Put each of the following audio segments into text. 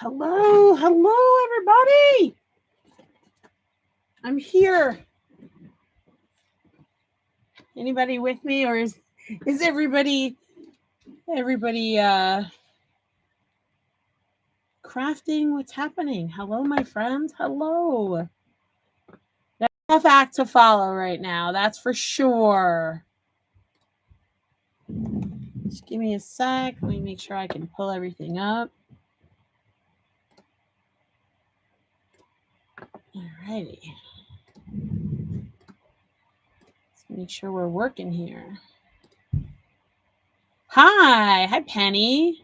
Hello, everybody. I'm here. Anybody with me, or is everybody crafting? What's happening? Hello, my friends. Hello. There's a tough act to follow right now. That's for sure. Just give me a sec. Let me make sure I can pull everything up. Alrighty. Let's make sure we're working here. Hi, Penny.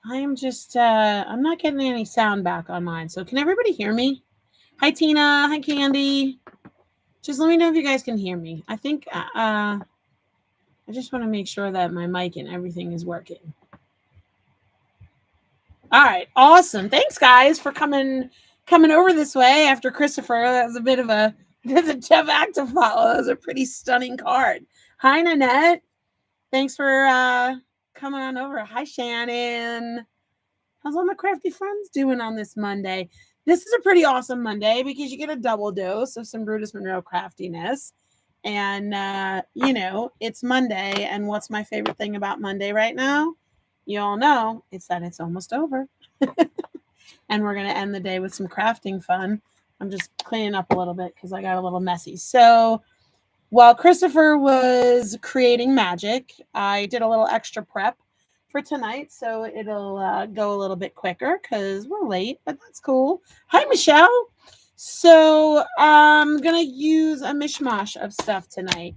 I am just, I'm not getting any sound back on mine. So can everybody hear me? Hi, Tina. Hi, Candy. Just let me know if you guys can hear me. I think, I just want to make sure that my mic and everything is working. All right. Awesome. Thanks, guys, for coming over this way after Christopher. That was that's a tough act to follow. That was a pretty stunning card. Hi, Nanette. Thanks for coming on over. Hi, Shannon. How's all my crafty friends doing on this Monday? This is a pretty awesome Monday because you get a double dose of some Brutus Monroe craftiness. And, it's Monday. And what's my favorite thing about Monday right now? You all know it's that it's almost over. And we're going to end the day with some crafting fun. I'm just cleaning up a little bit because I got a little messy. So while Christopher was creating magic, I did a little extra prep for tonight, so it'll go a little bit quicker because we're late, but that's cool. Hi, Michelle. So I'm going to use a mishmash of stuff tonight.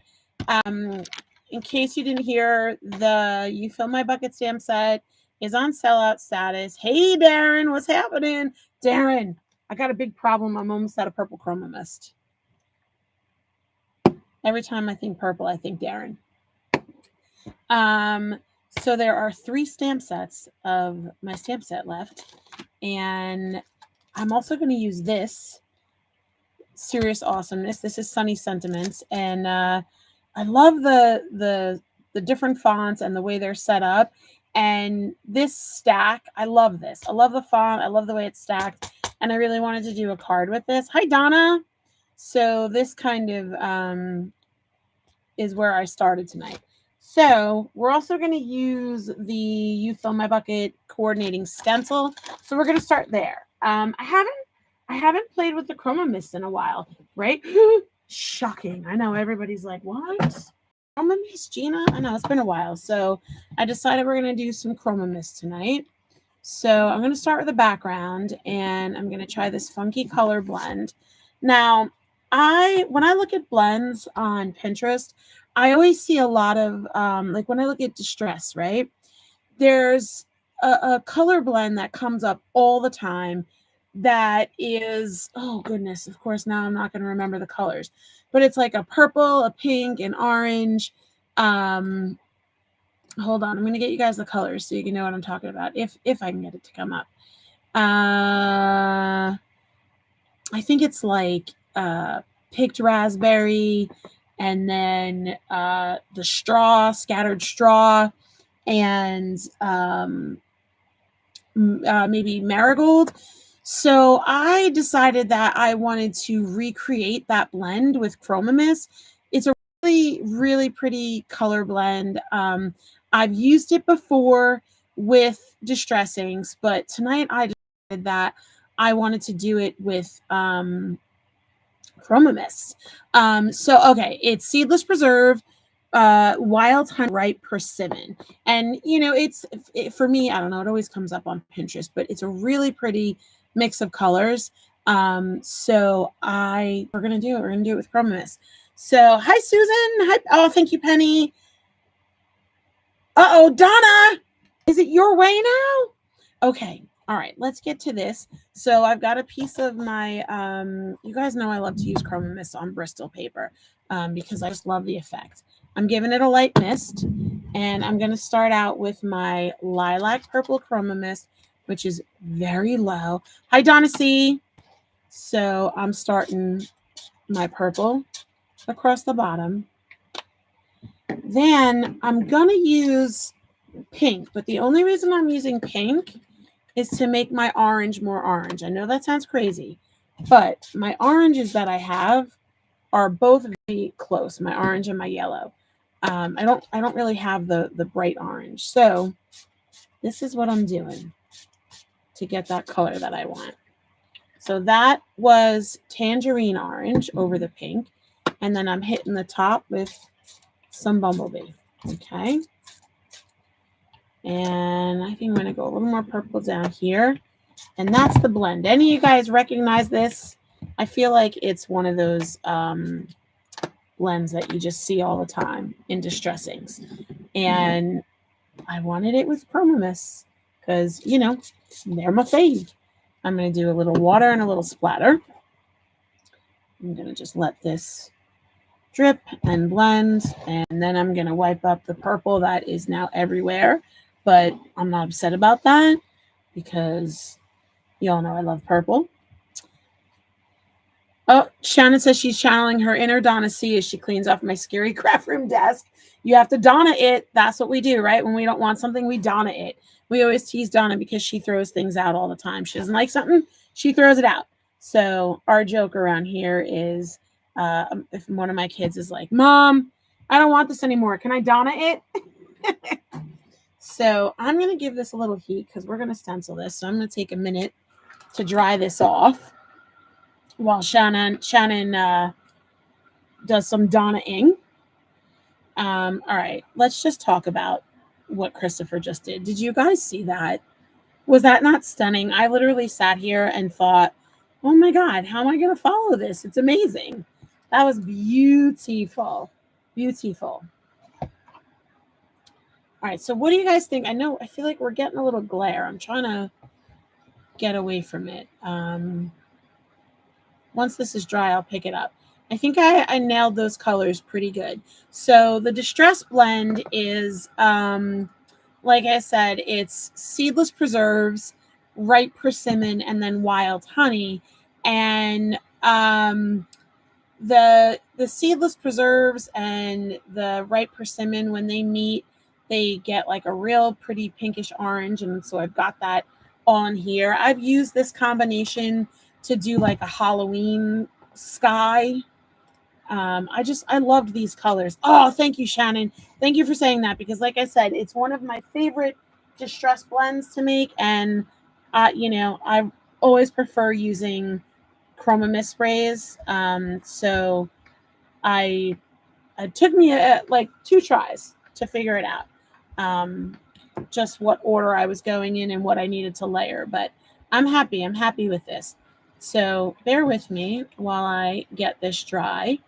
In case you didn't hear, the You Fill My Bucket stamp set is on sellout status. Hey, Darren, what's happening? Darren, I got a big problem. I'm almost out of purple chroma mist. Every time I think purple, I think Darren. So there are 3 stamp sets of my stamp set left. And I'm also going to use this Serious Awesomeness. This is Sunny Sentiments. And I love the different fonts and the way they're set up. And this stack, I love this. I love the font. I love the way it's stacked. And I really wanted to do a card with this. Hi, Donna. So this kind of is where I started tonight. So we're also going to use the You Fill My Bucket coordinating stencil. So we're going to start there. I haven't played with the chroma mist in a while, right? Shocking. I know everybody's like, what? Chroma mist, Gina? I know it's been a while. So I decided we're going to do some chroma mist tonight. So I'm going to start with the background and I'm going to try this funky color blend. Now, when I look at blends on Pinterest, I always see a lot of like when I look at distress, right? There's a color blend that comes up all the time that is, oh goodness, of course now I'm not going to remember the colors, but it's like a purple, a pink, an orange. Hold on, I'm going to get you guys the colors so you can know what I'm talking about if I can get it to come up. I think it's like picked raspberry, and then the scattered straw, and maybe marigold. So I decided that I wanted to recreate that blend with chroma mist. It's a really, really pretty color blend. I've used it before with distressings, but tonight I decided that I wanted to do it with chroma mist. Okay, it's seedless preserve, wild honey, ripe persimmon, and for me, I don't know, it always comes up on Pinterest, but it's a really pretty mix of colors. We're gonna do it with chroma mist. So hi, Susan. Hi. Oh, thank you, Penny. Donna, is it your way now? Okay. All right, let's get to this. So I've got a piece of my, you guys know I love to use chroma mist on Bristol paper because I just love the effect. I'm giving it a light mist, and I'm going to start out with my lilac purple chroma mist, which is very low. Hi, Donna C. So I'm starting my purple across the bottom. Then I'm going to use pink, but the only reason I'm using pink is to make my orange more orange. I know that sounds crazy, but my oranges that I have are both very close, my orange and my yellow. I don't really have the bright orange. So this is what I'm doing to get that color that I want. So that was tangerine orange over the pink. And then I'm hitting the top with some bumblebee. Okay. And I think I'm going to go a little more purple down here. And that's the blend. Any of you guys recognize this? I feel like it's one of those blends that you just see all the time in distressings. And I wanted it with Chromamus because, you know, they're my fave. I'm going to do a little water and a little splatter. I'm going to just let this drip and blend. And then I'm going to wipe up the purple that is now everywhere. But I'm not upset about that because you all know I love purple. Oh, Shannon says she's channeling her inner Donna C as she cleans off my scary craft room desk. You have to Donna it. That's what we do, right? When we don't want something, we Donna it. We always tease Donna because she throws things out all the time. She doesn't like something, she throws it out. So our joke around here is if one of my kids is like, Mom, I don't want this anymore. Can I Donna it? So I'm going to give this a little heat because we're going to stencil this. So I'm going to take a minute to dry this off while Shannon does some Donna-ing. All right, let's just talk about what Christopher just did. Did you guys see that? Was that not stunning? I literally sat here and thought, oh my God, how am I going to follow this? It's amazing. That was beautiful. Beautiful. All right, so what do you guys think? I feel like we're getting a little glare. I'm trying to get away from it. Once this is dry, I'll pick it up. I think I nailed those colors pretty good. So the Distress blend is, like I said, it's seedless preserves, ripe persimmon, and then wild honey. And the seedless preserves and the ripe persimmon, when they meet, they get like a real pretty pinkish orange. And so I've got that on here. I've used this combination to do like a Halloween sky. I loved these colors. Oh, thank you, Shannon. Thank you for saying that because like I said, it's one of my favorite distress blends to make. And, I always prefer using Chroma Mist sprays. So it took me like 2 tries to figure it out. Just what order I was going in and what I needed to layer, but I'm happy with this. So bear with me while I get this dry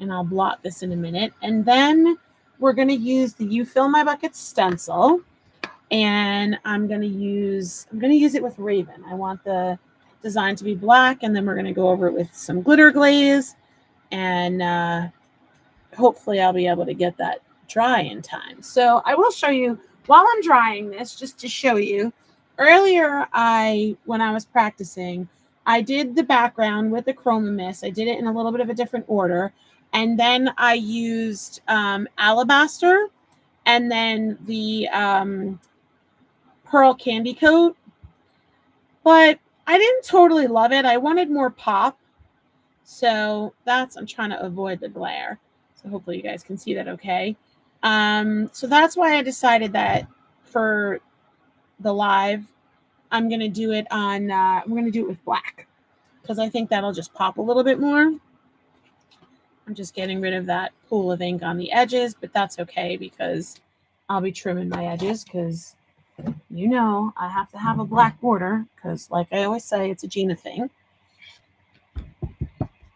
and I'll blot this in a minute. And then we're going to use the You Fill My Bucket stencil and I'm going to use it with Raven. I want the design to be black and then we're going to go over it with some glitter glaze and hopefully I'll be able to get that dry in time. So I will show you while I'm drying this, just to show you. Earlier, when I was practicing, I did the background with the Chroma Mist. I did it in a little bit of a different order. And then I used Alabaster and then the Pearl Candy Coat. But I didn't totally love it. I wanted more pop. So I'm trying to avoid the glare. So hopefully you guys can see that okay. So that's why I decided that for the live, I'm going to do it with black because I think that'll just pop a little bit more. I'm just getting rid of that pool of ink on the edges, but that's okay because I'll be trimming my edges because, I have to have a black border because like I always say, it's a Gina thing.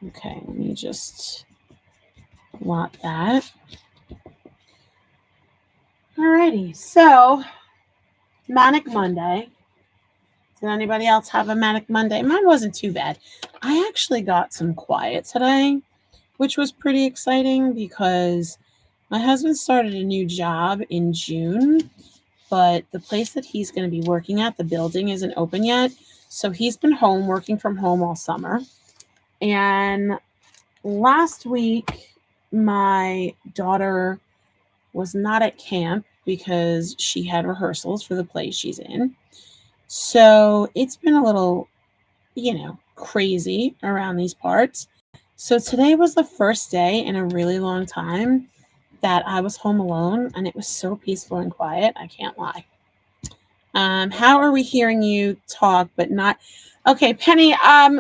Okay, let me just blot that. Alrighty, so Manic Monday. Did anybody else have a Manic Monday? Mine wasn't too bad. I actually got some quiet today, which was pretty exciting because my husband started a new job in June, but the place that he's going to be working at, the building isn't open yet. So he's been home, working from home all summer. And last week, my daughter was not at camp because she had rehearsals for the play she's in. So it's been a little, crazy around these parts. So today was the first day in a really long time that I was home alone, and it was so peaceful and quiet. I can't lie. How are we hearing you talk, but not? Okay, Penny,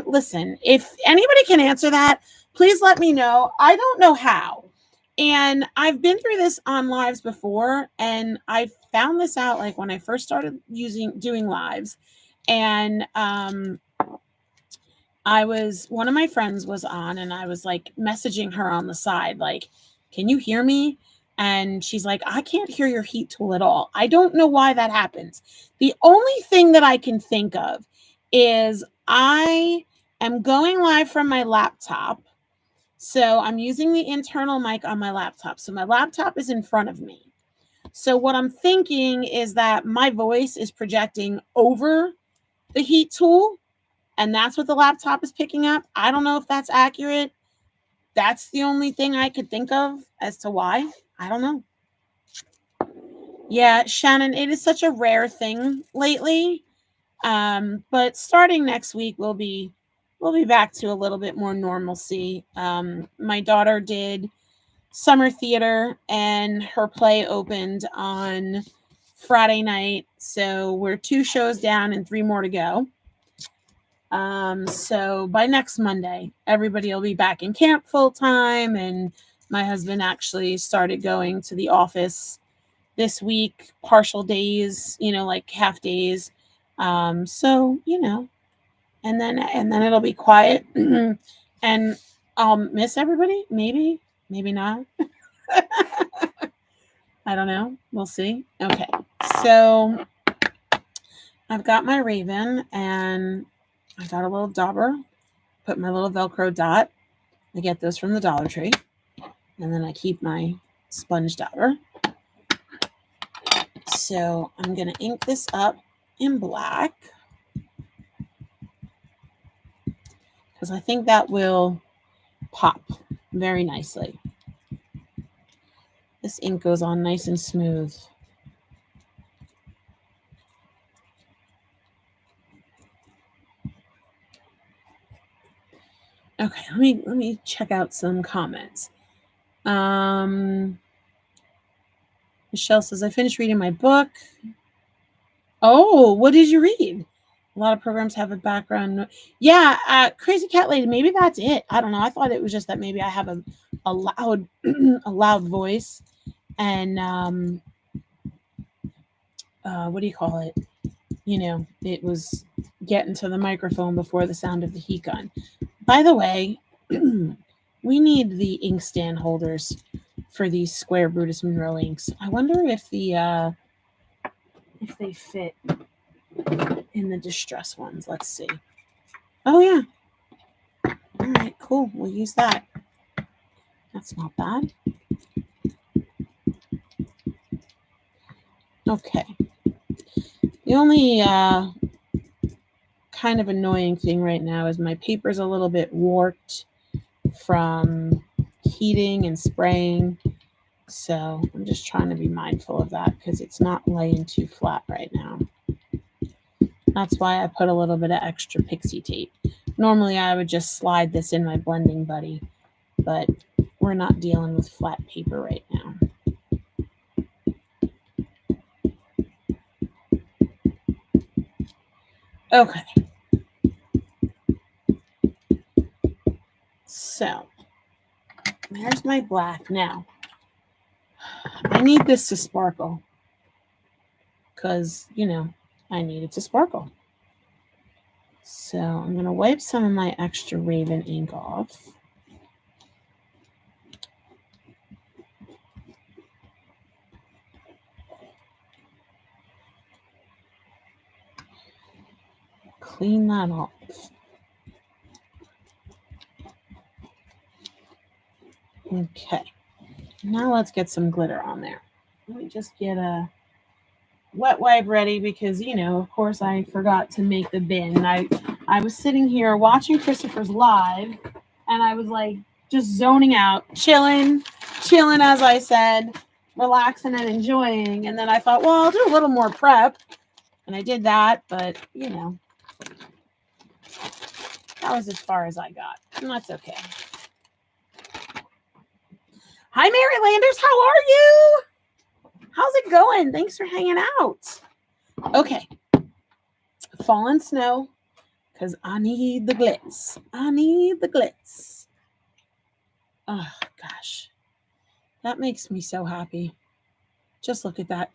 listen, if anybody can answer that, please let me know. I don't know how. And I've been through this on lives before, and I found this out like when I first started doing lives. And one of my friends was on, and I was like messaging her on the side, like, can you hear me? And she's like, I can't hear your heat tool at all. I don't know why that happens. The only thing that I can think of is I am going live from my laptop. So I'm using the internal mic on my laptop. So my laptop is in front of me. So what I'm thinking is that my voice is projecting over the heat tool, and that's what the laptop is picking up. I don't know if that's accurate. That's the only thing I could think of as to why. I don't know. Yeah, Shannon, it is such a rare thing lately. But starting next week, we'll be back to a little bit more normalcy. My daughter did summer theater, and her play opened on Friday night. So we're 2 shows down and 3 more to go. So by next Monday, everybody will be back in camp full time, and my husband actually started going to the office this week, partial days, like half days. So, and then it'll be quiet and I'll miss everybody. Maybe not. I don't know. We'll see. Okay. So I've got my Raven, and I got a little dauber, put my little Velcro dot. I get those from the Dollar Tree. And then I keep my sponge dauber. So I'm going to ink this up in black, because I think that will pop very nicely. This ink goes on nice and smooth. Okay, let me check out some comments. Michelle says, I finished reading my book. Oh, what did you read? A lot of programs have a background. Yeah, Crazy Cat Lady, maybe that's it. I don't know. I thought it was just that maybe I have a loud a loud voice, and what do you call it? It was getting to the microphone before the sound of the heat gun. By the way, we need the inkstand holders for these square Brutus Monroe inks. I wonder if they fit in the distress ones. Let's see. Oh yeah. All right, cool. We'll use that. That's not bad. Okay. The only kind of annoying thing right now is my paper's a little bit warped from heating and spraying. So I'm just trying to be mindful of that, because it's not laying too flat right now. That's why I put a little bit of extra pixie tape. Normally I would just slide this in my blending buddy, but we're not dealing with flat paper right now. Okay. So there's my black. Now I need this to sparkle, because, I need it to sparkle. So I'm going to wipe some of my extra Raven ink off. Clean that off. Okay. Now let's get some glitter on there. Let me just get a wet wipe ready, because, of course I forgot to make the bin. I was sitting here watching Christopher's live, and I was like just zoning out, chilling, as I said, relaxing and enjoying. And then I thought, well, I'll do a little more prep. And I did that, but you know, that was as far as I got. And that's okay. Hi, Mary Landers. How are you? How's it going? Thanks for hanging out. Okay. Fallen snow, because I need the glitz. I need the glitz. Oh, gosh. That makes me so happy. Just look at that.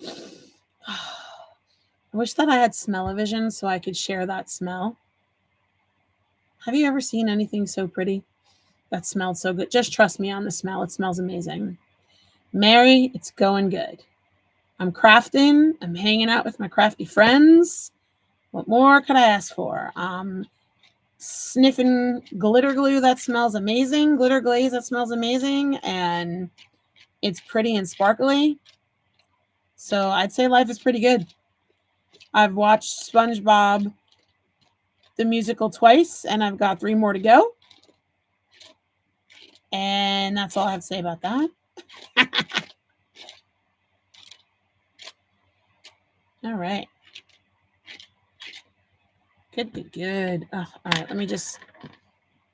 I wish that I had smell-o-vision so I could share that smell. Have you ever seen anything so pretty? That smelled so good. Just trust me on the smell. It smells amazing. Mary, it's going good. I'm crafting. I'm hanging out with my crafty friends. What more could I ask for? Sniffing glitter glue that smells amazing. Glitter glaze that smells amazing. And it's pretty and sparkly. So I'd say life is pretty good. I've watched SpongeBob the musical twice, and I've got 3 more to go. And that's all I have to say about that. All right. Good. Oh, all right, let me just...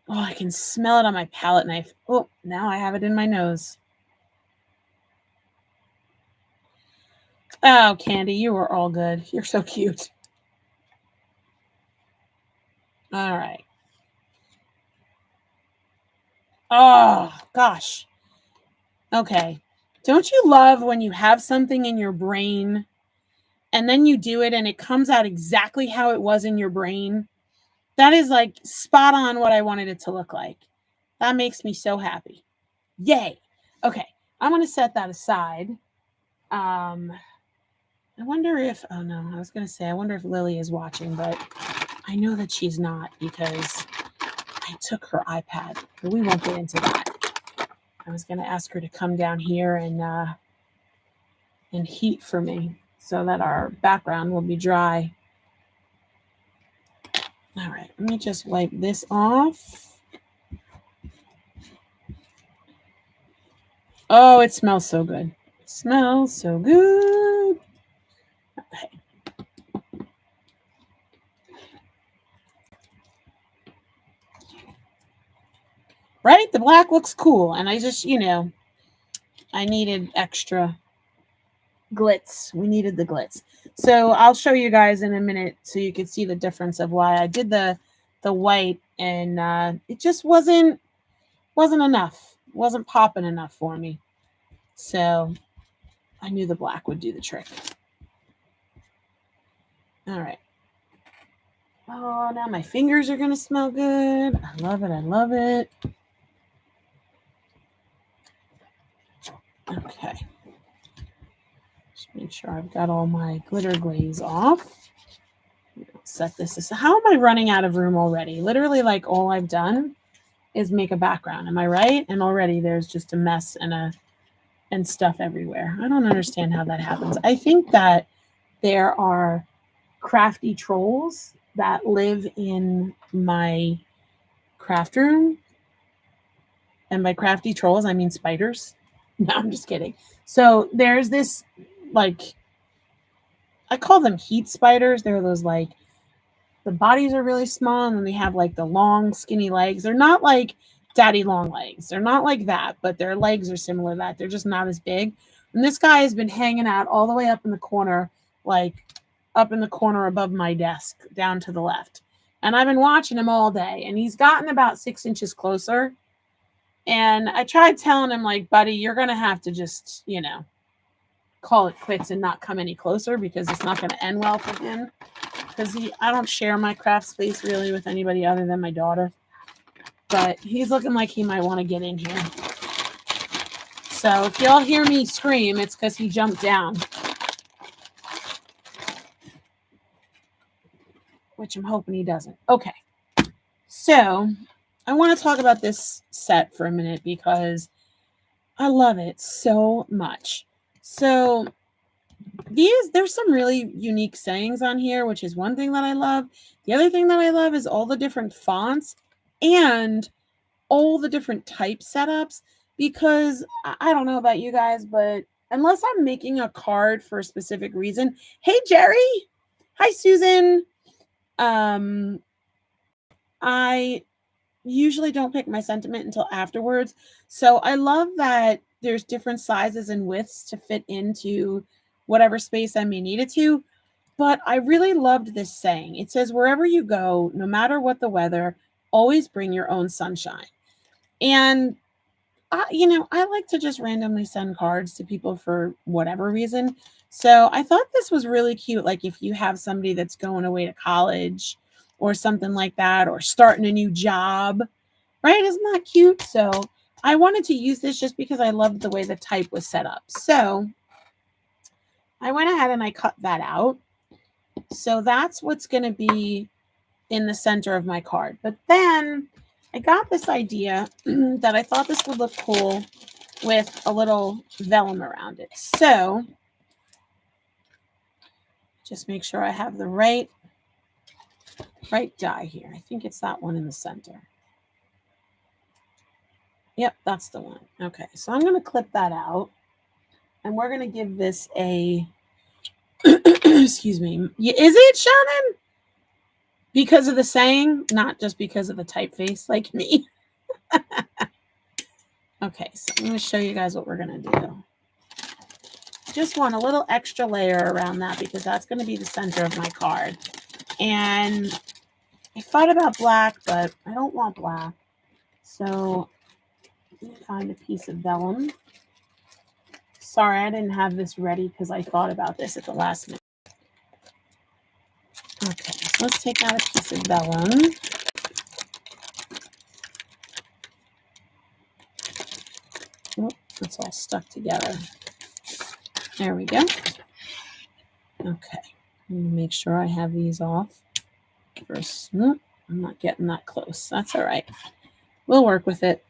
Oh, I can smell it on my palette knife. Oh, now I have it in my nose. Oh, Candy, you are all good. You're so cute. All right. Oh, gosh. Okay. Don't you love when you have something in your brain and then you do it and it comes out exactly how it was in your brain? That is like spot on what I wanted it to look like. That makes me so happy. Yay. Okay. I'm going to set that aside. I wonder if, oh no, I was going to say, I wonder if Lily is watching, but I know that she's not because I took her iPad, but we won't get into that. I was going to ask her to come down here and heat for me so that our background will be dry. All right, let me just wipe this off. Oh, it smells so good. It smells so good. Okay. Right? The black looks cool. And I just, I needed extra glitz. We needed the glitz. So I'll show you guys in a minute so you can see the difference of why I did the white, and it just wasn't enough. It wasn't popping enough for me. So I knew the black would do the trick. All right. Oh, now my fingers are going to smell good. I love it. I love it. Okay. Just make sure I've got all my glitter glaze off. Set this aside. How am I running out of room already? Literally, like, all I've done is make a background. Am I right? And already there's just a mess and stuff everywhere. I don't understand how that happens. I think that there are crafty trolls that live in my craft room. And by crafty trolls, I mean spiders. No, I'm just kidding. So there's this, like, I call them heat spiders. They're those, like, the bodies are really small and then they have like the long skinny legs. They're not like daddy long legs. They're not like that, but their legs are similar to that. They're just not as big. And this guy has been hanging out all the way up in the corner, like up in the corner above my desk, down to the left. And I've been watching him all day and he's gotten about 6 inches closer. And I tried telling him, like, buddy, you're going to have to just, call it quits and not come any closer because it's not going to end well for him. Because I don't share my craft space really with anybody other than my daughter. But he's looking like he might want to get in here. So if y'all hear me scream, it's because he jumped down. Which I'm hoping he doesn't. Okay. So I want to talk about this set for a minute because I love it so much. So there's some really unique sayings on here, which is one thing that I love. The other thing that I love is all the different fonts and all the different type setups, because I don't know about you guys, but unless I'm making a card for a specific reason. Hey, Jerry. Hi, Susan. I usually don't pick my sentiment until afterwards. So I love that there's different sizes and widths to fit into whatever space I may need it to. But I really loved this saying. It says, wherever you go, no matter what the weather, always bring your own sunshine. And I like to just randomly send cards to people for whatever reason. So I thought this was really cute. Like if you have somebody that's going away to college or something like that, or starting a new job, right? Isn't that cute? So I wanted to use this just because I loved the way the type was set up. So I went ahead and I cut that out. So that's what's going to be in the center of my card. But then I got this idea that I thought this would look cool with a little vellum around it. So just make sure I have the right die here. I think it's that one in the center. Yep, that's the one. Okay, so I'm going to clip that out. And we're going to give this a, excuse me. Is it, Shannon? Because of the saying, not just because of the typeface like me. Okay, so I'm going to show you guys what we're going to do. Just want a little extra layer around that because that's going to be the center of my card. And I thought about black, but I don't want black. So let me find a piece of vellum. Sorry, I didn't have this ready because I thought about this at the last minute. Okay, so let's take out a piece of vellum. Oh, it's all stuck together. There we go. Okay, make sure I have these off. First, nope, I'm not getting that close. That's all right. We'll work with it.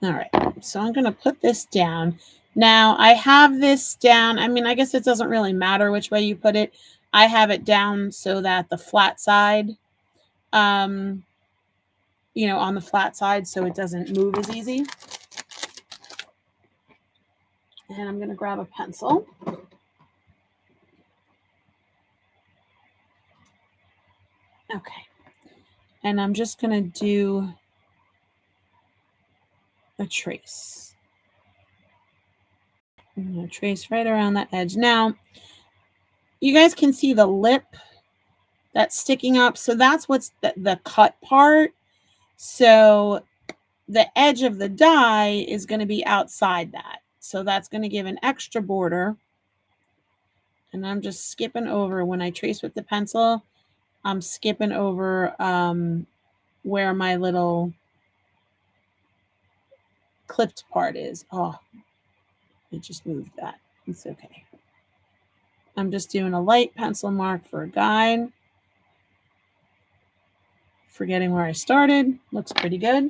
All right, so I'm going to put this down. Now, I have this down. I mean, I guess it doesn't really matter which way you put it. I have it down so that the flat side, on the flat side so it doesn't move as easy. And I'm going to grab a pencil. Okay. And I'm just going to do a trace. I'm going to trace right around that edge. Now, you guys can see the lip that's sticking up. So that's what's the cut part. So the edge of the die is going to be outside that. So that's going to give an extra border. And I'm just skipping over when I trace with the pencil. I'm skipping over where my little clipped part is. Oh, it just moved that. It's okay. I'm just doing a light pencil mark for a guide. Forgetting where I started. Looks pretty good.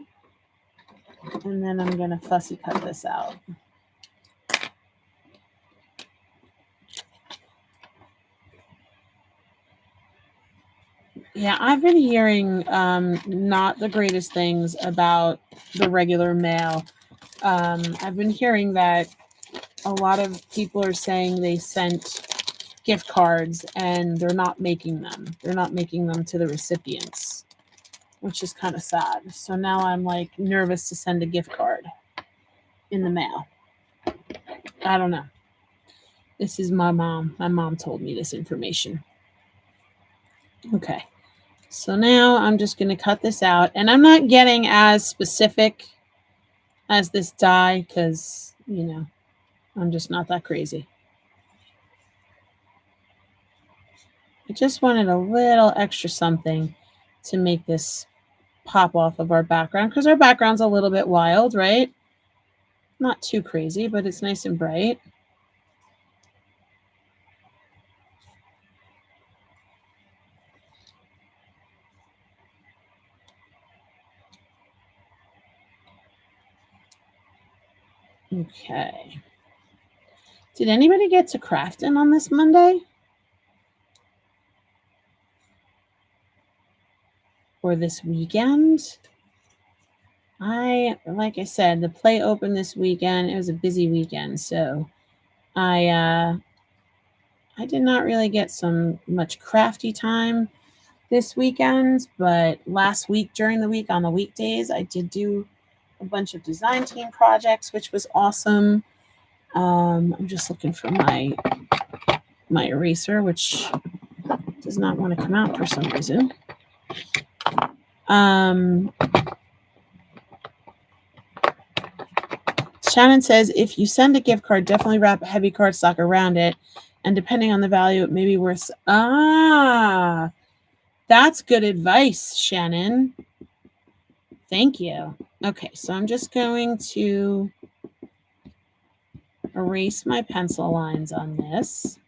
And then I'm going to fussy cut this out. Yeah, I've been hearing not the greatest things about the regular mail. I've been hearing that a lot of people are saying they sent gift cards and they're not making them. They're not making them to the recipients, which is kind of sad. So now I'm like nervous to send a gift card in the mail. I don't know. This is my mom. My mom told me this information. Okay. So now I'm just going to cut this out. And I'm not getting as specific as this die because, I'm just not that crazy. I just wanted a little extra something to make this pop off of our background because our background's a little bit wild, right? Not too crazy, but it's nice and bright. Okay. Did anybody get to crafting on this Monday? Or this weekend? Like I said, the play opened this weekend. It was a busy weekend, so I did not really get much crafty time this weekend, but last week during the week on the weekdays, I did do a bunch of design team projects, which was awesome. I'm just looking for my eraser, which does not want to come out for some reason. Shannon says, if you send a gift card, definitely wrap a heavy cardstock around it. And depending on the value, it may be worth. That's good advice, Shannon. Thank you. Okay, so I'm just going to erase my pencil lines on this.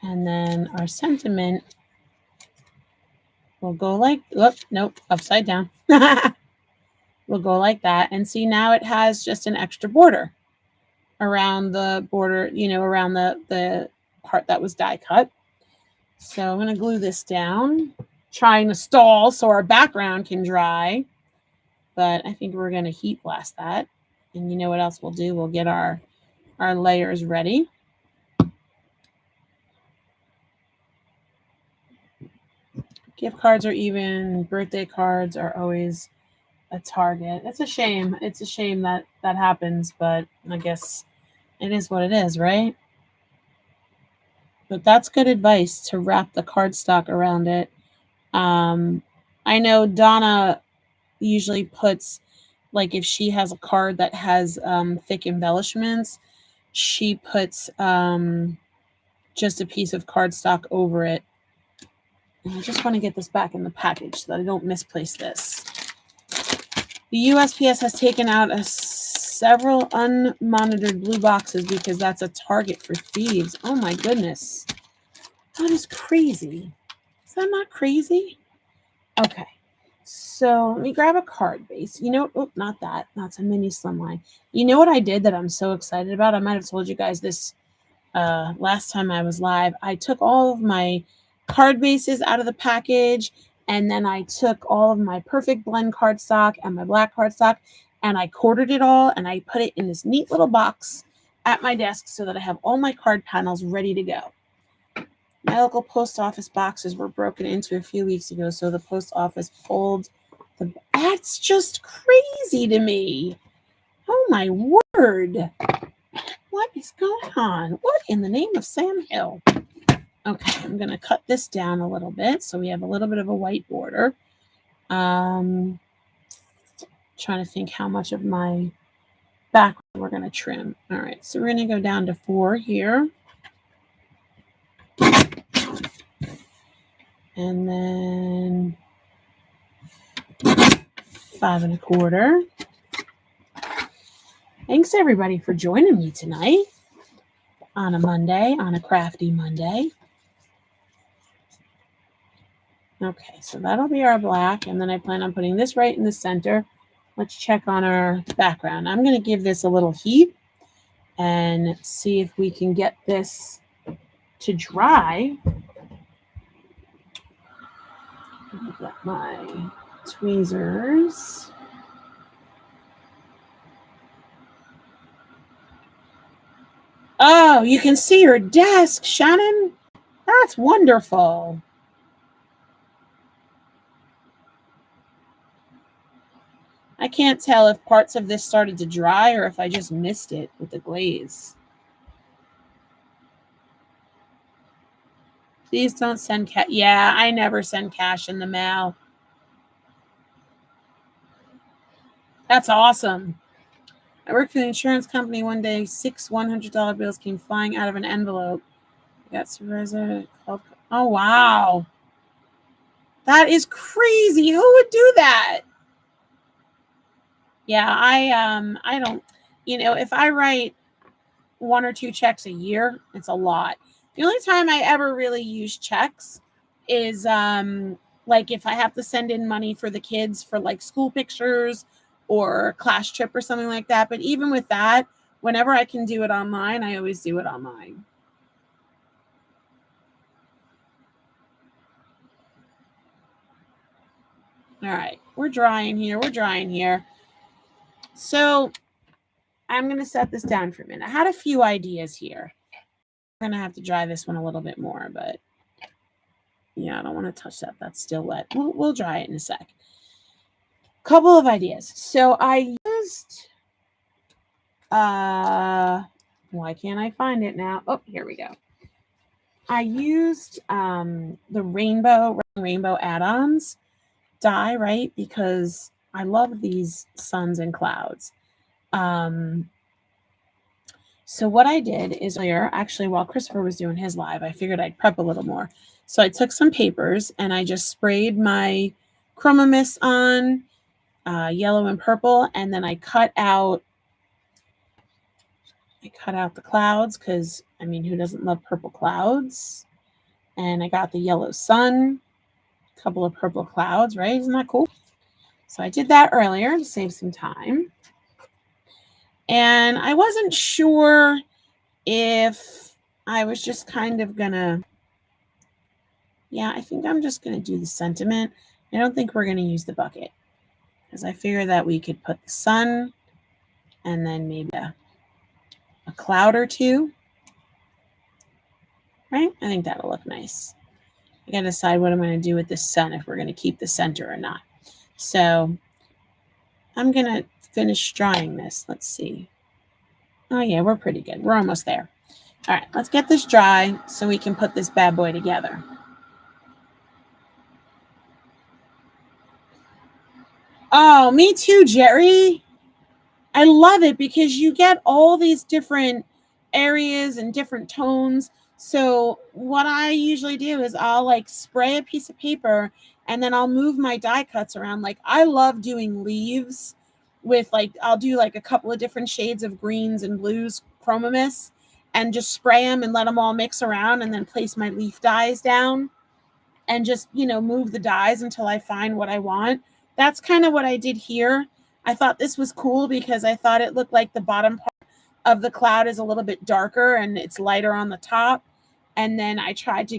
And then our sentiment will go like, nope, upside down. We'll go like that. And see, now it has just an extra border around the border, around the part that was die cut. So I'm going to glue this down, trying to stall so our background can dry. But I think we're going to heat blast that. And you know what else we'll do? We'll get our layers ready. Gift cards are even, birthday cards are always a target. It's a shame. It's a shame that happens, but I guess it is what it is, right? But that's good advice to wrap the cardstock around it. I know Donna usually puts, like, if she has a card that has thick embellishments, she puts just a piece of cardstock over it. And I just want to get this back in the package so that I don't misplace this. The USPS has taken out several unmonitored blue boxes because that's a target for thieves. Oh my goodness. That is crazy. Is that not crazy? Okay. So let me grab a card base. Not that. That's a mini slimline. You know what I did that I'm so excited about? I might have told you guys this last time I was live. I took all of my card bases out of the package, and then I took all of my perfect blend cardstock and my black cardstock, and I quartered it all, and I put it in this neat little box at my desk so that I have all my card panels ready to go. My local post office boxes were broken into a few weeks ago, so the post office pulled the... That's just crazy to me. Oh my word. What is going on? What in the name of Sam Hill? Okay, I'm going to cut this down a little bit so we have a little bit of a white border. Trying to think how much of my background we're going to trim. All right, so we're going to go down to 4 here. And then 5 1/4. Thanks everybody for joining me tonight on a Monday, on a crafty Monday. Okay, so that'll be our black, and then I plan on putting this right in the center. Let's check on our background. I'm going to give this a little heat and see if we can get this to dry. I've got my tweezers. Oh, you can see your desk, Shannon. That's wonderful. I can't tell if parts of this started to dry or if I just missed it with the glaze. Please don't send cash. Yeah, I never send cash in the mail. That's awesome. I worked for the insurance company one day. 6 $100 bills came flying out of an envelope. I got supervisor called. Oh, wow. That is crazy. Who would do that? Yeah, I don't, if I write 1 or 2 checks a year, it's a lot. The only time I ever really use checks is like if I have to send in money for the kids for like school pictures or class trip or something like that. But even with that, whenever I can do it online, I always do it online. All right, we're drying here. We're drying here. So I'm going to set this down for a minute. I had a few ideas here. I'm going to have to dry this one a little bit more, but yeah, I don't want to touch that. That's still wet. We'll dry it in a sec. Couple of ideas. So I used, why can't I find it now? Oh, here we go. I used the rainbow add-ons dye, right? Because I love these suns and clouds. So what I did is earlier, actually, while Christopher was doing his live, I figured I'd prep a little more. So I took some papers and I just sprayed my chroma mist on, yellow and purple, and then I cut out the clouds because, I mean, who doesn't love purple clouds? And I got the yellow sun, a couple of purple clouds, right? Isn't that cool? So I did that earlier to save some time. And I wasn't sure if I was just kind of gonna, yeah, I think I'm just gonna do the sentiment. I don't think we're gonna use the bucket because I figure that we could put the sun and then maybe a cloud or two, right? I think that'll look nice. I gotta decide what I'm gonna do with the sun, if we're gonna keep the center or not. So I'm gonna finish drying this. Let's see. Oh yeah, we're pretty good. We're almost there. All right, let's get this dry so we can put this bad boy together. Oh, me too, Jerry. I love it because you get all these different areas and different tones. So what I usually do is I'll like spray a piece of paper and then I'll move my die cuts around. Like I love doing leaves with like, I'll do like a couple of different shades of greens and blues chroma mist and just spray them and let them all mix around and then place my leaf dies down and just, move the dies until I find what I want. That's kind of what I did here. I thought this was cool because I thought it looked like the bottom part of the cloud is a little bit darker and it's lighter on the top. And then I tried to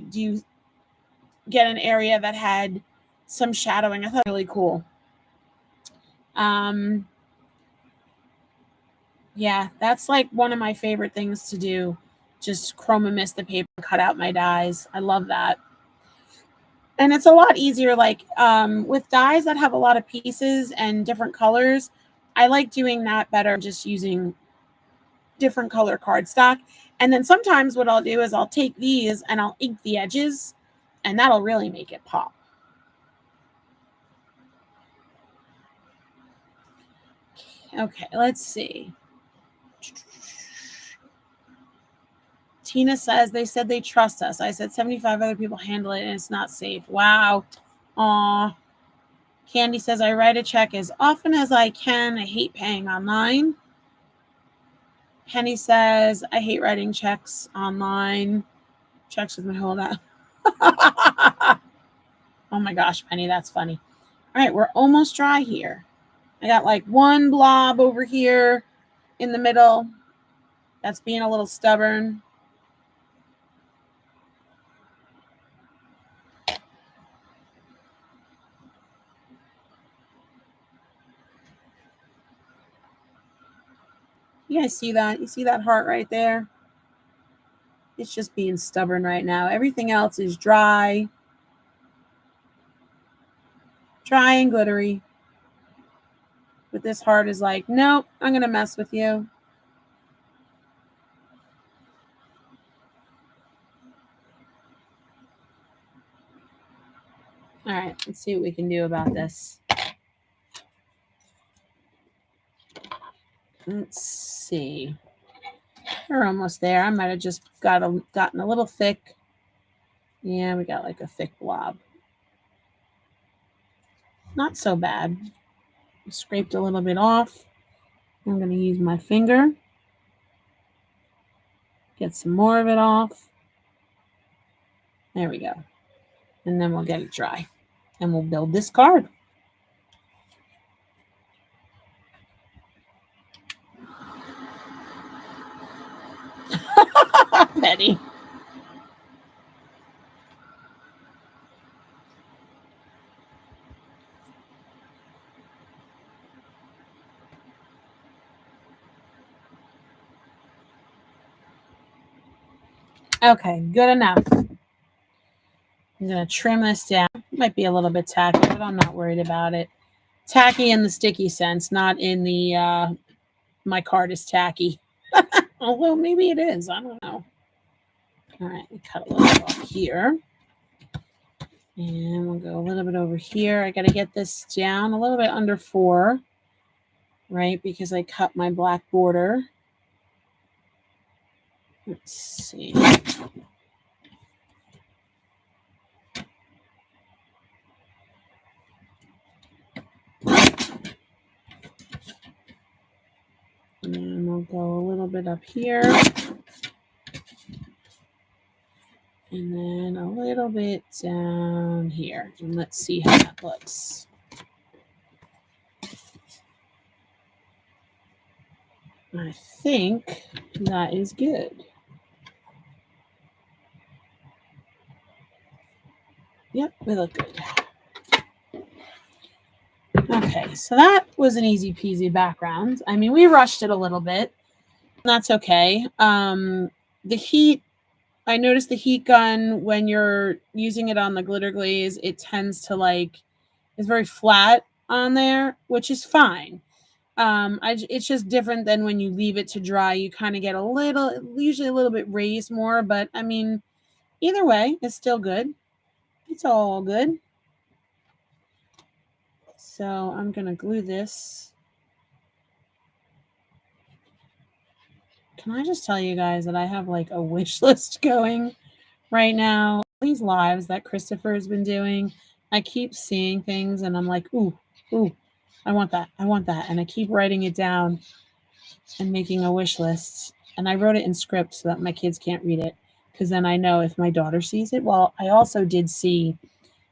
get an area that had some shadowing. I thought it was really cool. Yeah, that's like one of my favorite things to do. Just chroma mist the paper, cut out my dies. I love that. And it's a lot easier, like with dies that have a lot of pieces and different colors. I like doing that better, just using different color cardstock. And then sometimes what I'll do is I'll take these and I'll ink the edges, and that'll really make it pop. Okay, let's see. Tina says they said they trust us. I said 75 other people handle it and it's not safe. Wow. Aw. Candy says I write a check as often as I can. I hate paying online. Penny says I hate writing checks online. Checks with my whole that. Oh my gosh, Penny, that's funny. All right, we're almost dry here. I got like one blob over here in the middle. That's being a little stubborn. You guys see that? You see that heart right there? It's just being stubborn right now. Everything else is dry. Dry and glittery. But this heart is like, nope, I'm going to mess with you. All right, let's see what we can do about this. Let's see. We're almost there. I might have just gotten a little thick. Yeah, we got like a thick blob. Not so bad. I scraped a little bit off. I'm going to use my finger. Get some more of it off. There we go. And then we'll get it dry. and we'll build this card. Petty. Okay, good enough. I'm going to trim this down. Might be a little bit tacky, but I'm not worried about it. Tacky in the sticky sense, not in the my card is tacky. Although maybe it is. I don't know. All right, we cut a little bit off here. And we'll go a little bit over here. I got to get this down a little bit under 4, right? Because I cut my black border. Let's see. And we'll go a little bit up here. And then a little bit down here. And let's see how that looks. I think that is good. Yep, we look good. Okay, so that was an easy peasy background. I mean, we rushed it a little bit. That's okay. The heat, I noticed the heat gun, when you're using it on the glitter glaze, it tends to it's very flat on there, which is fine. It's just different than when you leave it to dry. You kind of get usually a little bit raised more, but I mean, either way, it's still good. It's all good. So I'm going to glue this. Can I just tell you guys that I have a wish list going right now? These lives that Christopher has been doing, I keep seeing things and I'm like, ooh, I want that. And I keep writing it down and making a wish list. And I wrote it in script so that my kids can't read it, because then I know if my daughter sees it. Well, I also did see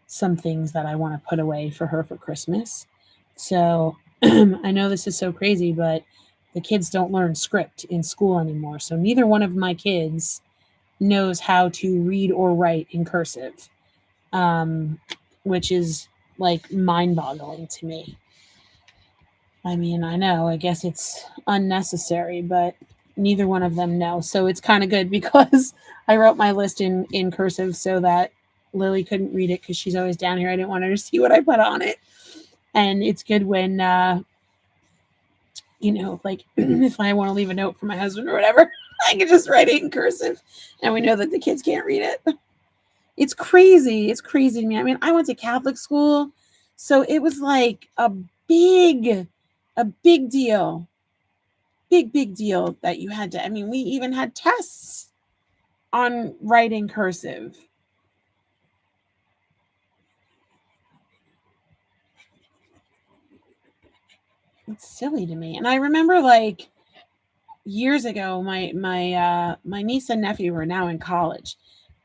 some things that I want to put away for her for Christmas. So I know this is so crazy, but the kids don't learn script in school anymore. So neither one of my kids knows how to read or write in cursive, which is mind-boggling to me. I mean, I know, I guess it's unnecessary, but neither one of them know. So it's kind of good because I wrote my list in cursive so that Lily couldn't read it because she's always down here. I didn't want her to see what I put on it. And it's good when, if I want to leave a note for my husband or whatever, I can just write it in cursive and we know that the kids can't read it. It's crazy. It's crazy to me. I mean, I went to Catholic school, so it was like a big deal. Big deal that you had to, I mean, we even had tests on writing cursive. It's silly to me. And I remember years ago, my niece and nephew were now in college.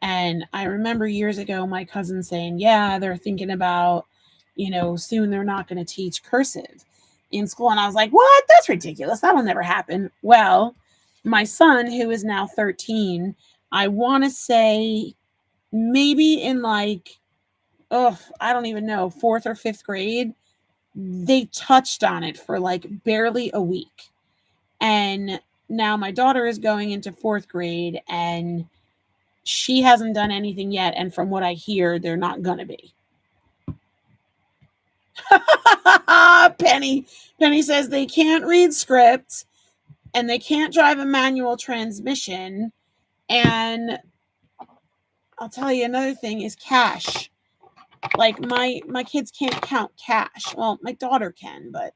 And I remember years ago, my cousin saying, yeah, they're thinking about, soon they're not going to teach cursive in school. And I was like, what? That's ridiculous. That'll never happen. Well, my son, who is now 13, I want to say maybe in I don't even know, 4th or 5th grade, they touched on it for barely a week. And now my daughter is going into 4th grade and she hasn't done anything yet. And from what I hear, they're not going to be. Penny says they can't read script and they can't drive a manual transmission. And I'll tell you another thing is cash. My kids can't count cash. Well, my daughter can, but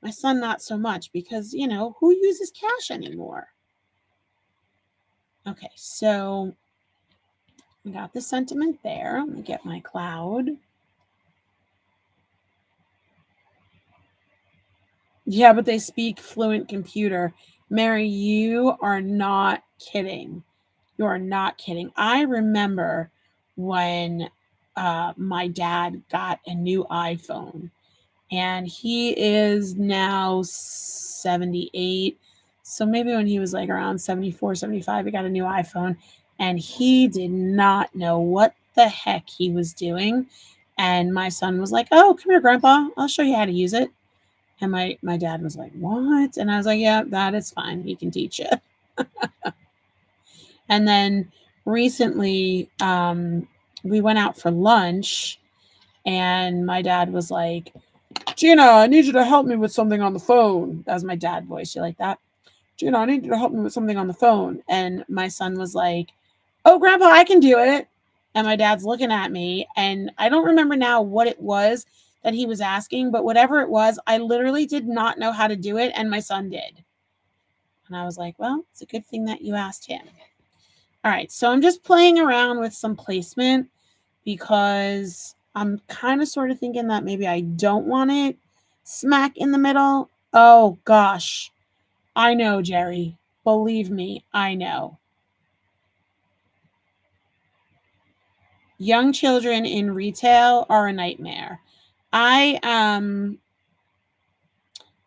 my son not so much because, who uses cash anymore? Okay, so we got the sentiment there. Let me get my cloud. Yeah, but they speak fluent computer. Mary, you are not kidding. You are not kidding. I remember when my dad got a new iPhone, and he is now 78. So maybe when he was like around 74, 75, he got a new iPhone, and he did not know what the heck he was doing. And my son was like, "Oh, come here, Grandpa. I'll show you how to use it." And my dad was like, "What?" And I was like, "Yeah, that is fine. He can teach you." And then recently, we went out for lunch, and my dad was like, "Gina, I need you to help me with something on the phone." That was my dad voice. You like that? "Gina, I need you to help me with something on the phone." And my son was like, "Oh, Grandpa, I can do it." And my dad's looking at me, and I don't remember now what it was that he was asking, but whatever it was, I literally did not know how to do it, and my son did. And I was like, well, it's a good thing that you asked him. All right, so I'm just playing around with some placement because I'm kind of sort of thinking that maybe I don't want it smack in the middle. Oh, gosh. I know, Jerry. Believe me, I know. Young children in retail are a nightmare. I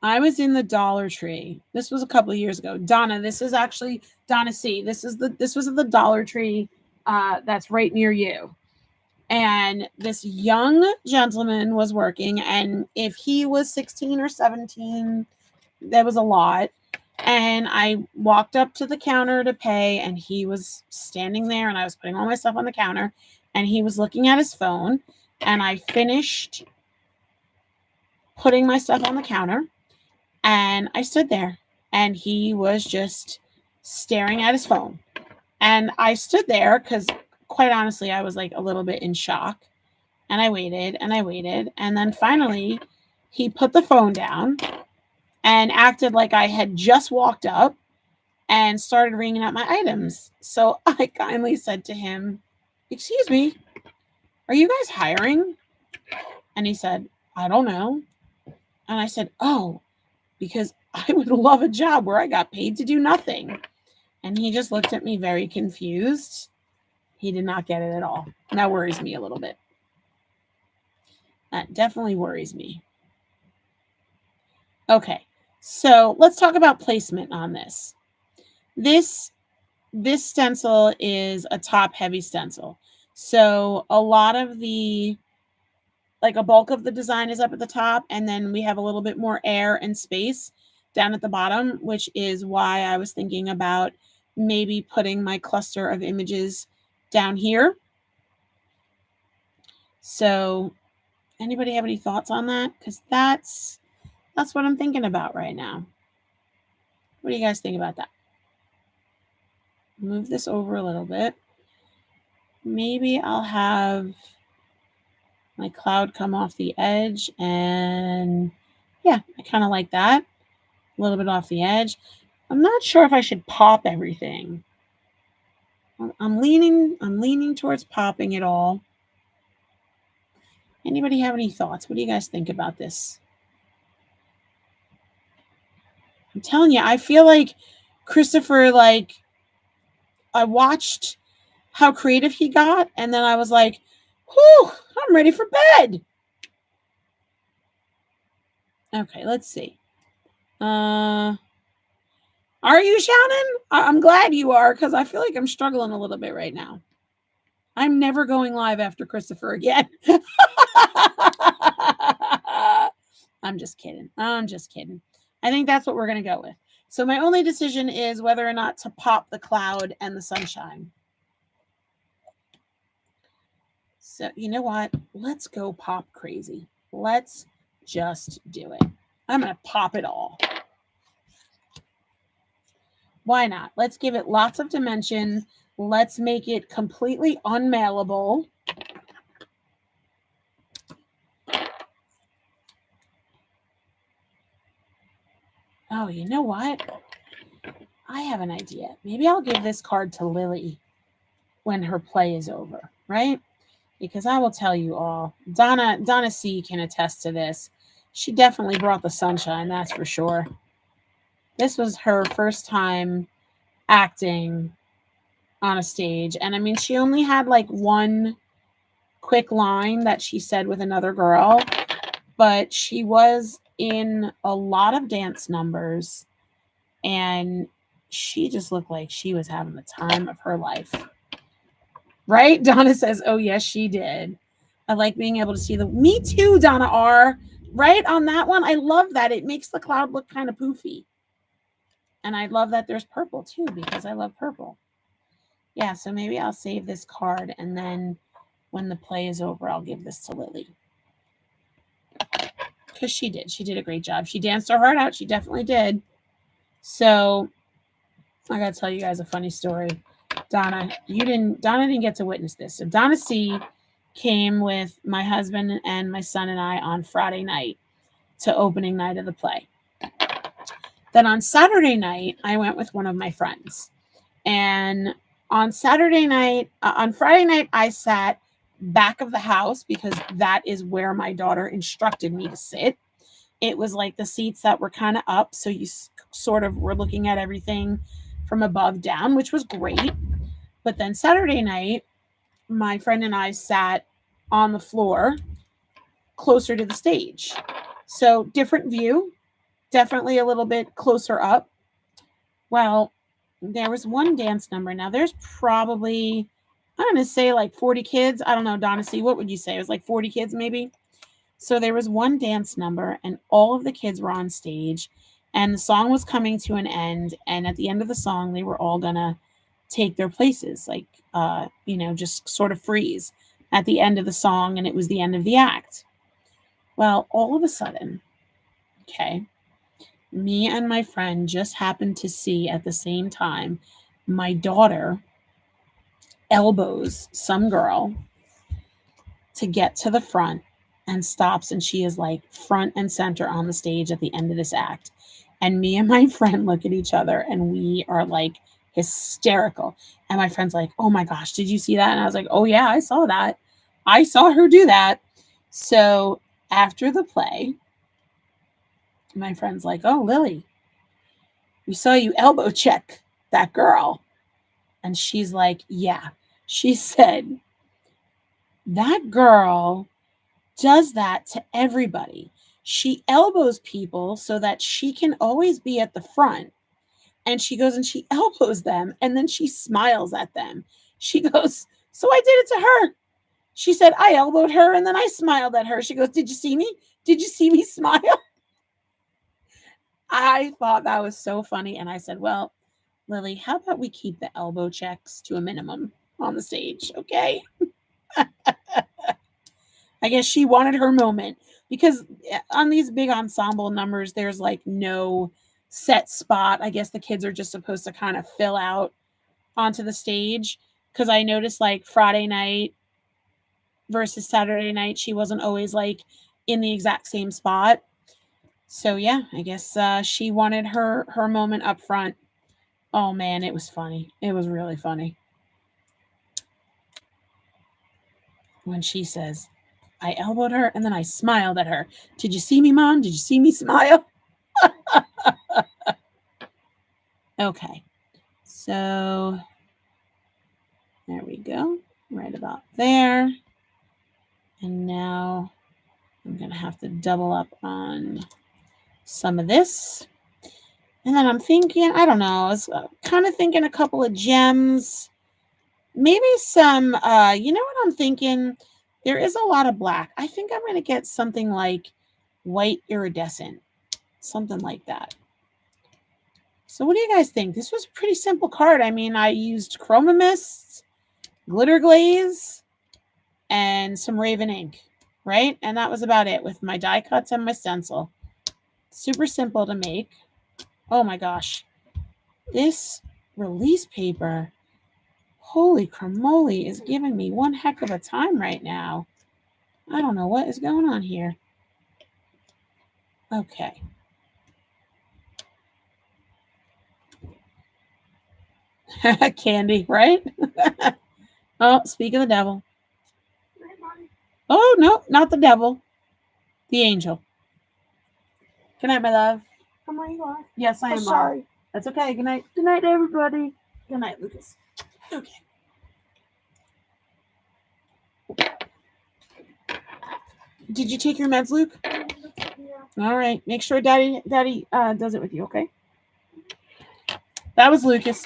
was in the Dollar Tree. This was a couple of years ago. Donna, this is actually Donna C. This was at the Dollar Tree that's right near you. And this young gentleman was working, and if he was 16 or 17, that was a lot. And I walked up to the counter to pay, and he was standing there, and I was putting all my stuff on the counter, and he was looking at his phone. And I finished putting my stuff on the counter, and I stood there, and he was just staring at his phone. And I stood there because, quite honestly, I was like a little bit in shock. And I waited and I waited. And then finally, he put the phone down and acted like I had just walked up and started ringing up my items. So I kindly said to him, "Excuse me, are you guys hiring?" And he said, "I don't know." And I said, "Oh, because I would love a job where I got paid to do nothing." And he just looked at me very confused. He did not get it at all. And that worries me a little bit. That definitely worries me. Okay, so let's talk about placement on this. This stencil is a top heavy stencil. So a lot of the, like a bulk of the design is up at the top, and then we have a little bit more air and space down at the bottom, which is why I was thinking about maybe putting my cluster of images down here. So anybody have any thoughts on that? Because that's what I'm thinking about right now. What do you guys think about that? Move this over a little bit. Maybe I'll have my cloud come off the edge, and yeah, I kind of like that. A little bit off the edge. I'm not sure if I should pop everything. I'm leaning towards popping it all. Anybody have any thoughts? What do you guys think about this? I'm telling you, I feel like Christopher, like, I watched how creative he got, and then I was like, whew, I'm ready for bed. Okay, let's see. Are you, Shannon? I'm glad you are, because I feel like I'm struggling a little bit right now. I'm never going live after Christopher again. I'm just kidding. I'm just kidding. I think that's what we're going to go with. So my only decision is whether or not to pop the cloud and the sunshine. So you know what? Let's go pop crazy. Let's just do it. I'm going to pop it all. Why not? Let's give it lots of dimension. Let's make it completely unmailable. Oh, you know what? I have an idea. Maybe I'll give this card to Lily when her play is over, right? Because I will tell you all, Donna C can attest to this. She definitely brought the sunshine, that's for sure. This was her first time acting on a stage. And I mean, she only had like one quick line that she said with another girl, but she was in a lot of dance numbers and she just looked like she was having the time of her life. Right? Donna says, oh, yes, she did. I like being able to see me too, Donna R. Right on that one. I love that. It makes the cloud look kind of poofy. And I love that there's purple too, because I love purple. Yeah, so maybe I'll save this card and then when the play is over, I'll give this to Lily. Because she did a great job. She danced her heart out. She definitely did. So I gotta tell you guys a funny story. Donna didn't get to witness this. So Donna C came with my husband and my son and I on Friday night to opening night of the play. Then on Saturday night, I went with one of my friends. And on Friday night, I sat back of the house because that is where my daughter instructed me to sit. It was like the seats that were kind of up. So you sort of were looking at everything from above down, which was great. But then Saturday night, my friend and I sat on the floor closer to the stage. So different view, definitely a little bit closer up. Well, there was one dance number. Now there's probably, I'm going to say like 40 kids. I don't know, Donna C, what would you say? It was like 40 kids maybe. So there was one dance number and all of the kids were on stage and the song was coming to an end. And at the end of the song, they were all going to take their places, like, just sort of freeze at the end of the song. And it was the end of the act. Well, all of a sudden, okay, me and my friend just happened to see at the same time my daughter elbows some girl to get to the front and stops, and she is like front and center on the stage at the end of this act. And me and my friend look at each other and we are like hysterical. And my friend's like, oh my gosh, did you see that? And I was like, oh yeah, I saw that. I saw her do that. So after the play, my friend's like, oh, Lily, we saw you elbow check that girl. And she's like, yeah. She said, that girl does that to everybody. She elbows people so that she can always be at the front. And she goes and she elbows them and then she smiles at them. She goes, so I did it to her. She said, I elbowed her and then I smiled at her. She goes, did you see me? Did you see me smile? I thought that was so funny. And I said, well, Lily, how about we keep the elbow checks to a minimum on the stage, okay? I guess she wanted her moment because on these big ensemble numbers, there's like no set spot. I guess the kids are just supposed to kind of fill out onto the stage. Because I noticed like Friday night versus Saturday night, she wasn't always like in the exact same spot. So yeah, I guess she wanted her moment up front. Oh man, it was funny. It was really funny. When she says, I elbowed her and then I smiled at her. Did you see me, Mom? Did you see me smile? Okay. So there we go. Right about there. And now I'm going to have to double up on some of this. And then I'm thinking, I don't know, I was kind of thinking a couple of gems. Maybe some, you know what I'm thinking? There is a lot of black. I think I'm going to get something like white iridescent. Something like that. So what do you guys think? This was a pretty simple card. I mean, I used Chroma Mist, Glitter Glaze, and some Raven ink, right? And that was about it with my die cuts and my stencil. Super simple to make. Oh my gosh. This release paper, holy cramoly, is giving me one heck of a time right now. I don't know what is going on here. Okay. Candy, right? Oh, speak of the devil. Oh, no, not the devil. The angel. Good night, my love. Am I live? Yes, I am. Sorry. That's okay. Good night. Good night, everybody. Good night, Lucas. Okay. Did you take your meds, Luke? All right. Make sure Daddy does it with you, okay? That was Lucas.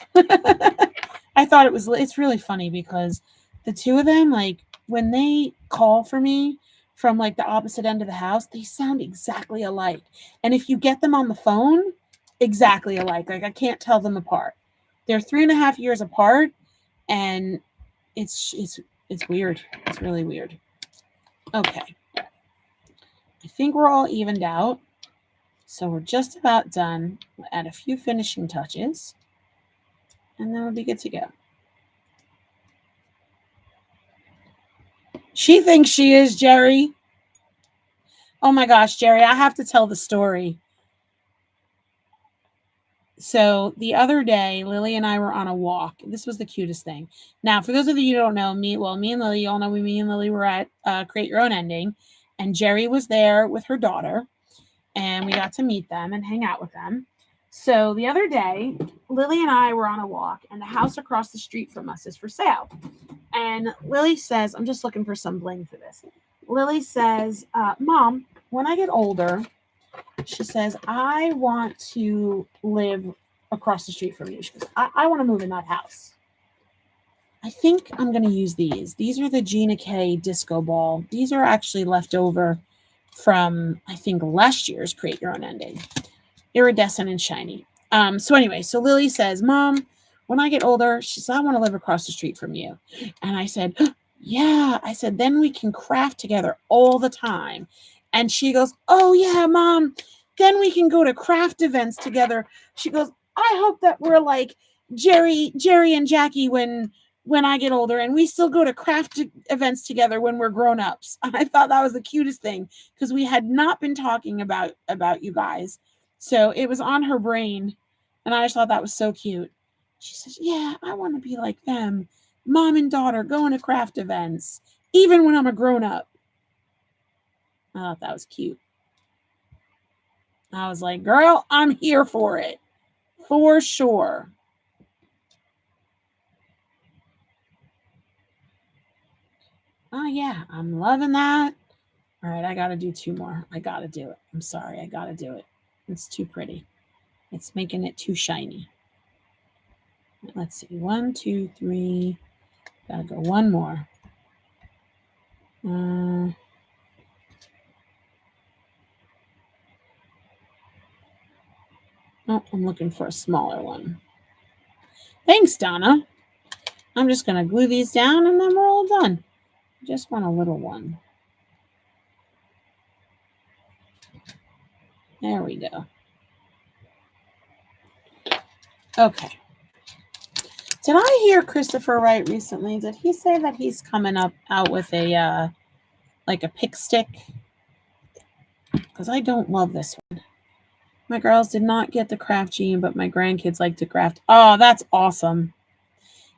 I thought it's really funny because the two of them, like, when they call for me from like the opposite end of the house, they sound exactly alike. And if you get them on the phone, exactly alike. Like, I can't tell them apart. They're 3.5 years apart, and it's weird. It's really weird. Okay. I think we're all evened out. So we're just about done. We'll add a few finishing touches, and then we'll be good to go. She thinks she is, Jerry. Oh my gosh, Jerry, I have to tell the story. So the other day, Lily and I were on a walk. This was the cutest thing. Now, for those of you who don't know, me and Lily, you all know me and Lily were at Create Your Own Ending, and Jerry was there with her daughter, and we got to meet them and hang out with them. So the other day, Lily and I were on a walk, and the house across the street from us is for sale. And Lily says, I'm just looking for some bling for this. Lily says, Mom, when I get older, she says, I want to live across the street from you. She goes, I want to move in that house. I think I'm going to use these. These are the Gina K disco ball. These are actually left over from, I think, last year's Create Your Own Ending. Iridescent and shiny. So anyway, so Lily says, Mom, when I get older, she says, I want to live across the street from you. And I said, yeah. I said, then we can craft together all the time. And she goes, oh yeah, Mom, then we can go to craft events together. She goes, I hope that we're like Jerry and Jackie when I get older, and we still go to craft events together when we're grown-ups. I thought that was the cutest thing, because we had not been talking about you guys. So it was on her brain, and I just thought that was so cute. She says, yeah, I want to be like them. Mom and daughter going to craft events, even when I'm a grown-up. I thought that was cute. I was like, girl, I'm here for it. For sure. Oh, yeah, I'm loving that. All right, I got to do 2 more. I got to do it. I'm sorry, I got to do it. It's too pretty. It's making it too shiny. Let's see. 1, 2, 3. Gotta go 1 more. Oh, I'm looking for a smaller one. Thanks, Donna. I'm just going to glue these down, and then we're all done. I just want a little one. There we go. Okay. Did I hear Christopher right recently? Did he say that he's coming out with a like a pick stick? Because I don't love this one. My girls did not get the craft gene, but my grandkids like to craft. Oh, that's awesome.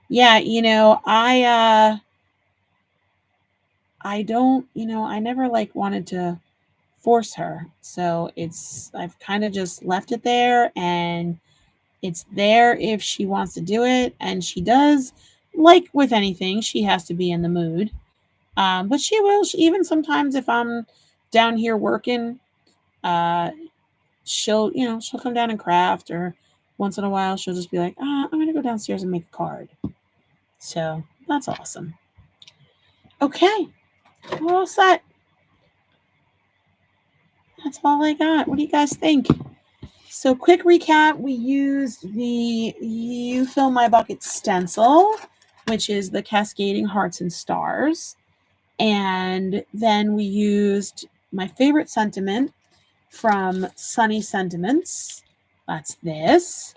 Yeah, I don't, I never like wanted to force her. So I've kind of just left it there, and it's there if she wants to do it, and she does. Like with anything, she has to be in the mood. But she will. Even sometimes if I'm down here working, she'll come down and craft, or once in a while she'll just be like, I'm gonna go downstairs and make a card. So that's awesome. Okay, we're all set. That's all I got. What do you guys think? So quick recap, we used the You Fill My Bucket stencil, which is the cascading hearts and stars. And then we used my favorite sentiment from Sunny Sentiments. That's this.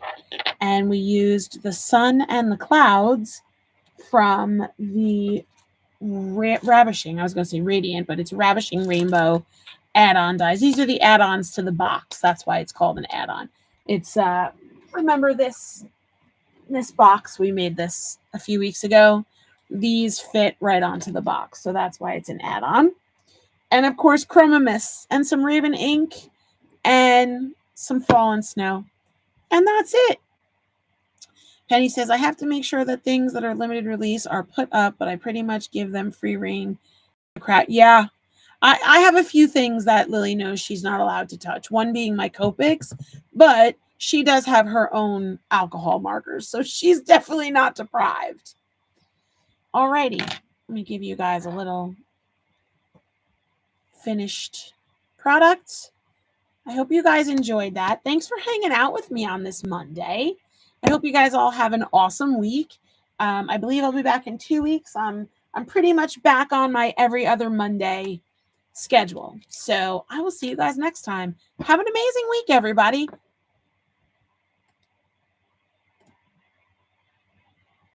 And we used the sun and the clouds from the Ravishing, I was going to say Radiant, but it's Ravishing Rainbow add-on dies. These are the add-ons to the box. That's why it's called an add-on. It's remember this box, we made this a few weeks ago. These fit right onto the box, so that's why it's an add-on. And of course, Chroma Mist and some Raven ink and some Fallen Snow. And that's it. Penny says, I have to make sure that things that are limited release are put up, but I pretty much give them free reign. Yeah, I have a few things that Lily knows she's not allowed to touch. One being my Copics, but she does have her own alcohol markers, so she's definitely not deprived. Alrighty, let me give you guys a little finished product. I hope you guys enjoyed that. Thanks for hanging out with me on this Monday. I hope you guys all have an awesome week. I believe I'll be back in 2 weeks. I'm pretty much back on my every other Monday schedule. So I will see you guys next time. Have an amazing week, everybody.